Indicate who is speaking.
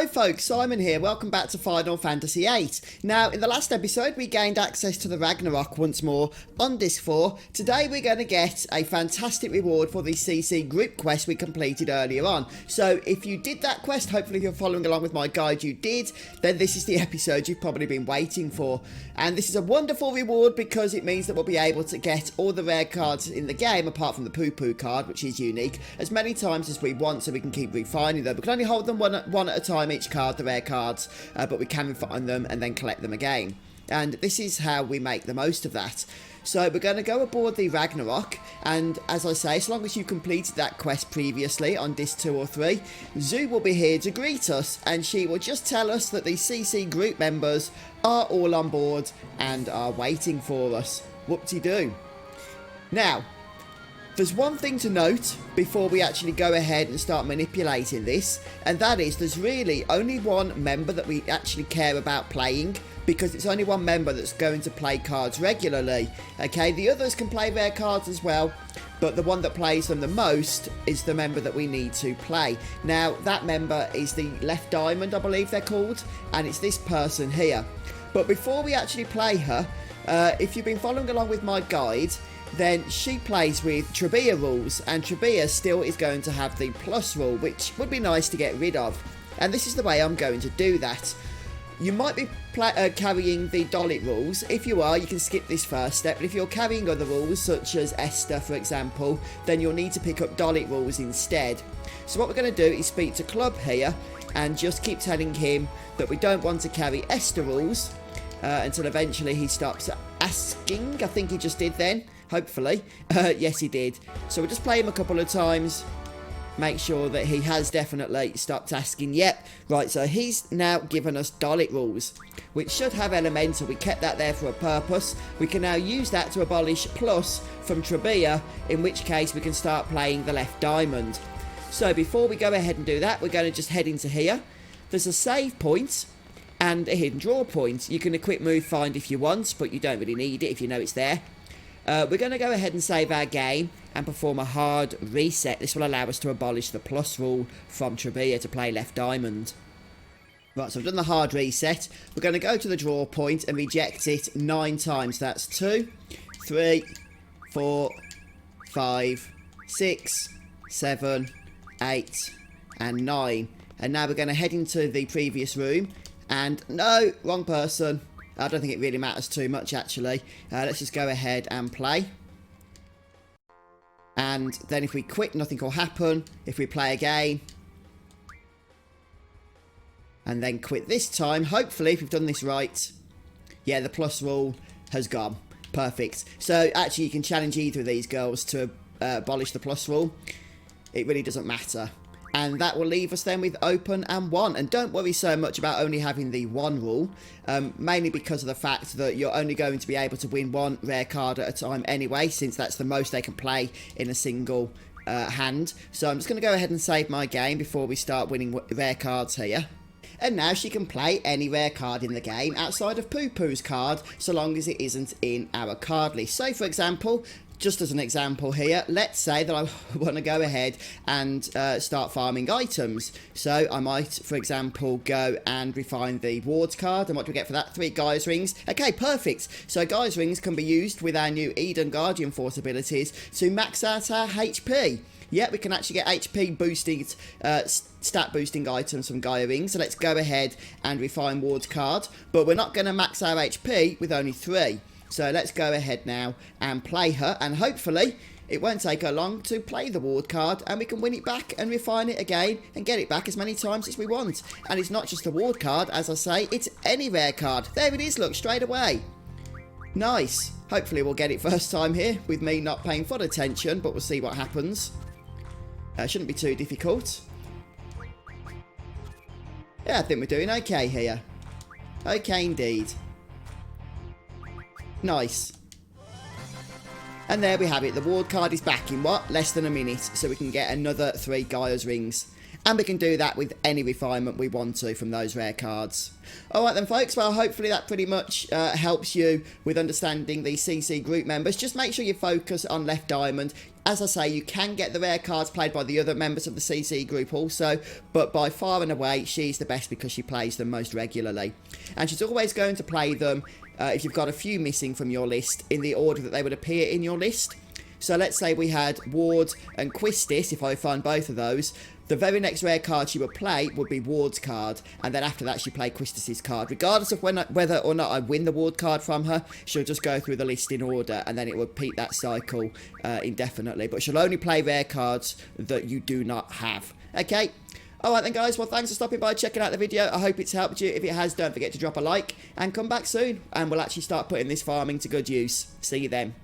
Speaker 1: Hello folks, Simon here, welcome back to Final Fantasy VIII. Now, in the last episode we gained access to the Ragnarok once more on Disc 4. Today we're going to get a fantastic reward for the CC group quest we completed earlier on. So if you did that quest, hopefully if you're following along with my guide you did, then this is the episode you've probably been waiting for. And this is a wonderful reward because it means that we'll be able to get all the rare cards in the game, apart from the Poo Poo card, which is unique, as many times as we want so we can keep refining them. We can only hold them one at a time, each card, the rare cards, but we can refine them and then collect them again. And this is how we make the most of that. So we're going to go aboard the Ragnarok, and as I say, as long as you completed that quest previously on Disc 2 or 3, Zoo will be here to greet us, and she will just tell us that the CC group members are all on board and are waiting for us. Whoop-de-doo. Now, there's one thing to note before we actually go ahead and start manipulating this, and that is there's really only one member that we actually care about playing, because it's only one member that's going to play cards regularly. Okay, the others can play their cards as well, but the one that plays them the most is the member that we need to play. Now, that member is the Left Diamond, I believe they're called, and it's this person here. But before we actually play her, if you've been following along with my guide, then she plays with Trabia rules, and Trabia still is going to have the plus rule, which would be nice to get rid of. And this is the way I'm going to do that. You might be carrying the Dolit rules. If you are, you can skip this first step, but if you're carrying other rules, such as Esther for example, then you'll need to pick up Dolit rules instead. So what we're going to do is speak to Club here, and just keep telling him that we don't want to carry Esther rules, until eventually he stops asking. I think he just did then. Hopefully. Yes, he did. So we'll just play him a couple of times. Make sure that he has definitely stopped asking. Yep. Right, so he's now given us Dolit rules, which should have elemental. We kept that there for a purpose. We can now use that to abolish plus from Trabia, in which case we can start playing the Left Diamond. So before we go ahead and do that, we're going to just head into here. There's a save point and a hidden draw point. You can equip move find if you want, but you don't really need it if you know it's there. We're going to go ahead and save our game and perform a hard reset. This will allow us to abolish the plus rule from Trabia to play Left Diamond. Right, so I've done the hard reset. We're going to go to the draw point and reject it 9 times. That's 2, 3, 4, 5, 6, 7, 8, and 9. And now we're going to head into the previous room. And no, wrong person. I don't think it really matters too much, actually. Let's just go ahead and play. And then if we quit, nothing will happen. If we play again, and then quit this time, hopefully, if we've done this right, yeah, the plus rule has gone. Perfect. So, actually, you can challenge either of these girls to abolish the plus rule. It really doesn't matter. And that will leave us then with open and 1. And don't worry so much about only having the 1 rule, mainly because of the fact that you're only going to be able to win 1 rare card at a time anyway, since that's the most they can play in a single hand. So I'm just going to go ahead and save my game before we start winning rare cards here. And now she can play any rare card in the game outside of Poo Poo's card, so long as it isn't in our card list. So for example, just as an example here, let's say that I want to go ahead and start farming items. So I might, for example, go and refine the Ward's card. And what do we get for that? 3 Gaia's Rings. Okay, perfect. So Gaia's Rings can be used with our new Eden Guardian Force abilities to max out our HP. Yeah, we can actually get HP boosting, stat boosting items from Gaia Rings. So let's go ahead and refine Ward's card. But we're not going to max our HP with only 3. So let's go ahead now and play her, and hopefully it won't take her long to play the Ward card, and we can win it back and refine it again and get it back as many times as we want. And it's not just a Ward card, as I say, it's any rare card. There it is, look, straight away. Nice. Hopefully we'll get it first time here with me not paying full attention, but we'll see what happens. Shouldn't be too difficult. Yeah, I think we're doing okay here. Okay indeed. Nice. And there we have it. The Ward card is back in what? Less than a minute. So we can get another 3 Gaia's Rings. And we can do that with any refinement we want to from those rare cards. Alright then folks, well hopefully that pretty much helps you with understanding the CC group members. Just make sure you focus on Left Diamond. As I say, you can get the rare cards played by the other members of the CC group also, but by far and away she's the best because she plays them most regularly. And she's always going to play them, if you've got a few missing from your list, in the order that they would appear in your list. So let's say we had Ward and Quistis. If I find both of those, the very next rare card she would play would be Ward's card, and then after that she played Quistis's card. Regardless of whether or not I win the Ward card from her, she'll just go through the list in order, and then it will repeat that cycle indefinitely. But she'll only play rare cards that you do not have. Okay? Alright then guys, well thanks for stopping by, checking out the video. I hope it's helped you. If it has, don't forget to drop a like, and come back soon, and we'll actually start putting this farming to good use. See you then.